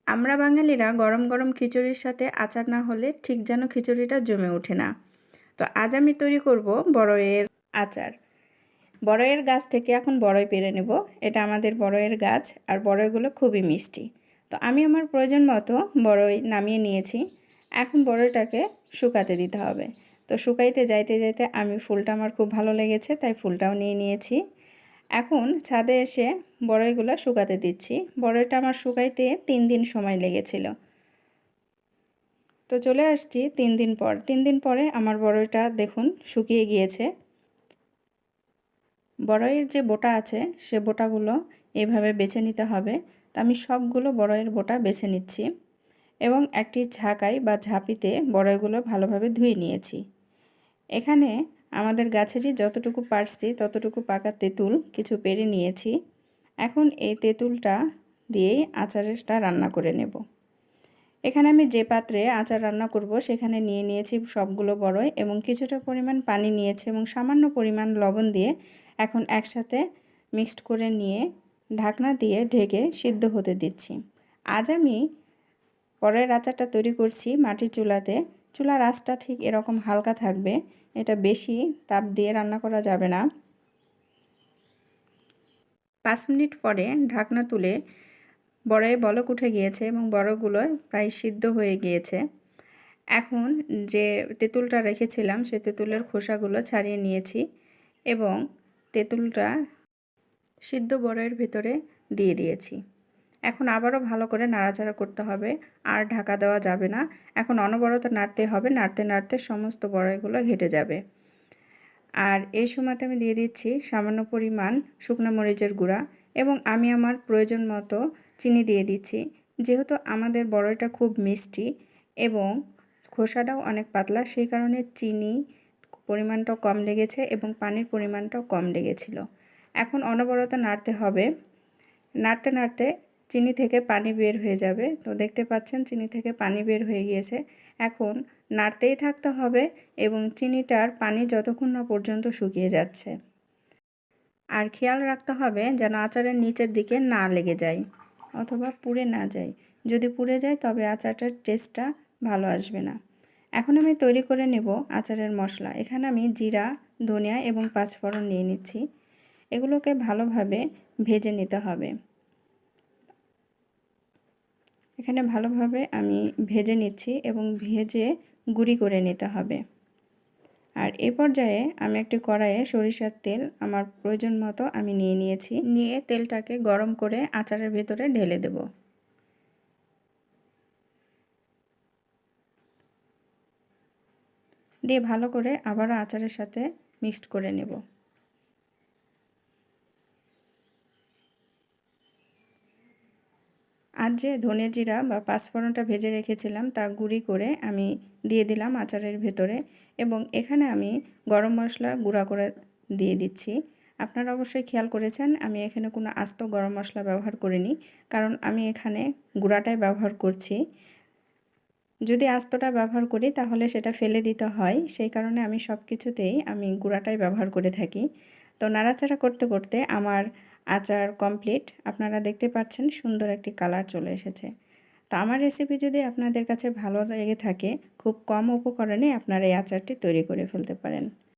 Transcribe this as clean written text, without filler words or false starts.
আমরা বাঙালিরা গরম গরম খিচুড়ির সাথে আচার না হলে ঠিক যেন খিচুড়িটা জমে ওঠে না। তো আজ আমি তৈরি করব বড়ইয়ের আচার। বড়ইয়ের গাছ থেকে এখন বড়ই পেড়ে নেব। এটা আমাদের বড়ইয়ের গাছ, আর বড়ইগুলো খুবই মিষ্টি। তো আমি আমার প্রয়োজন মতো বড়ই নামিয়ে নিয়েছি। এখন বড়ইটাকে শুকাতে দিতে হবে। তো শুকাইতে যাইতে যাইতে আমি ফুলটা আমার খুব ভালো লেগেছে, তাই ফুলটাও নিয়ে নিয়েছি। এখন ছাদে এসে বড়ইগুলো শুকাতে দিচ্ছি। বড়ইটা আমার শুকাইতে 3 দিন সময় লেগেছিল। তো চলে আসছি 3 দিন পর। 3 দিন পরে আমার বড়ইটা দেখুন শুকিয়ে গিয়েছে। বড়ইয়ের যে বোটা আছে সে বোটাগুলো এভাবে বেছে নিতে হবে। তো আমি সবগুলো বড়ইয়ের বোটা বেছে নিচ্ছি এবং একটি ঝাঁকাই বা ঝাঁপিতে বড়ইগুলো ভালোভাবে ধুয়ে নিয়েছি। এখানে আমাদের গাছেরই যতটুকু পারছি ততটুকু পাকা তেঁতুল কিছু পেড়ে নিয়েছি। এখন এই তেঁতুলটা দিয়েই আচারটা রান্না করে নেব। এখানে আমি যে পাত্রে আচার রান্না করব সেখানে নিয়ে নিয়েছি সবগুলো বড়ই এবং কিছুটা পরিমাণ পানি নিয়েছি এবং সামান্য পরিমাণ লবণ দিয়ে এখন একসাথে মিক্সড করে নিয়ে ঢাকনা দিয়ে ঢেকে সিদ্ধ হতে দিচ্ছি। আজ আমি বড়ইয়ের আচারটা তৈরি করছি মাটির চুলাতে। চুলার আঁচটা ঠিক এরকম হালকা থাকবে, এটা বেশি তাপ দিয়ে রান্না করা যাবে না। 5 মিনিট পরে ঢাকনা তুলে বড়াইয়ে বলক উঠে গিয়েছে এবং বড়গুলো প্রায় সিদ্ধ হয়ে গিয়েছে। এখন যে তেঁতুলটা রেখেছিলাম সে তেঁতুলের খোসাগুলো ছাড়িয়ে নিয়েছি এবং তেঁতুলটা সিদ্ধ বড়াইয়ের ভিতরে দিয়ে দিয়েছি। এখন আবারও ভালো করে নাড়াচাড়া করতে হবে, আর ঢাকা দেওয়া যাবে না। এখন অনবরত নাড়তে হবে, নাড়তে নাড়তে সমস্ত বড়াইগুলো ঘেটে যাবে। আর এই সময়তে আমি দিয়ে দিচ্ছি সামান্য পরিমাণ শুকনো মরিচের গুঁড়া এবং আমি আমার প্রয়োজন মতো চিনি দিয়ে দিচ্ছি। যেহেতু আমাদের বড়ইটা খুব মিষ্টি এবং খোসাটাও অনেক পাতলা, সেই কারণে চিনি পরিমাণটাও কম লেগেছে এবং পানির পরিমাণটাও কম লেগেছিল। এখন অনবরত নাড়তে হবে। নাড়তে নাড়তে চিনি থেকে পানি বের হয়ে যাবে। তো দেখতে পাচ্ছেন চিনি থেকে পানি বের হয়ে গিয়েছে। এখন নাড়তেই থাকতে হবে এবং চিনিটার পানি যতক্ষণ না পর্যন্ত শুকিয়ে যাচ্ছে। আর খেয়াল রাখতে হবে যেন আচারের নিচের দিকে না লেগে যায় অথবা পুড়ে না যায়। যদি পুড়ে যায় তবে আচারটার টেস্টটা ভালো আসবে না। এখন আমি তৈরি করে নেব আচারের মশলা। এখানে আমি জিরা, ধনিয়া এবং পাঁচফোড়ন নিয়ে নিচ্ছি। এগুলোকে ভালোভাবে ভেজে নিতে হবে। এখানে ভালোভাবে আমি ভেজে নিচ্ছি এবং ভেজে গুঁড়ি করে নিতে হবে। আর এই পর্যায়ে আমি একটি কড়াইয়ে সরিষার তেল আমার প্রয়োজন মতো আমি নিয়ে নিয়েছি। নিয়ে তেলটাকে গরম করে আচারের ভেতরে ঢেলে দেব। দিয়ে ভালো করে আবারও আচারের সাথে মিক্সড করে নেব। আর যে ধনে জিরা বা পাঁচফোড়নটা ভেজে রেখেছিলাম তা গুঁড়ি করে আমি দিয়ে দিলাম আচারের ভেতরে এবং এখানে আমি গরম মশলা গুঁড়া করে দিয়ে দিচ্ছি। আপনারা অবশ্যই খেয়াল করেছেন আমি এখানে কোনো আস্ত গরম মশলা ব্যবহার করিনি, কারণ আমি এখানে গুঁড়াটাই ব্যবহার করছি। যদি আস্তটা ব্যবহার করি তাহলে সেটা ফেলে দিতে হয়, সেই কারণে আমি সব কিছুতেই আমি গুঁড়াটাই ব্যবহার করে থাকি। তো নাড়াচাড়া করতে করতে আমার আচার কমপ্লিট। আপনারা দেখতে পাচ্ছেন সুন্দর একটি কালার চলে এসেছে। তো আমার রেসিপি যদি আপনাদের কাছে ভালো লেগে থাকে, খুব কম উপকরণে আপনারা এই আচারটি তৈরি করে ফেলতে পারেন।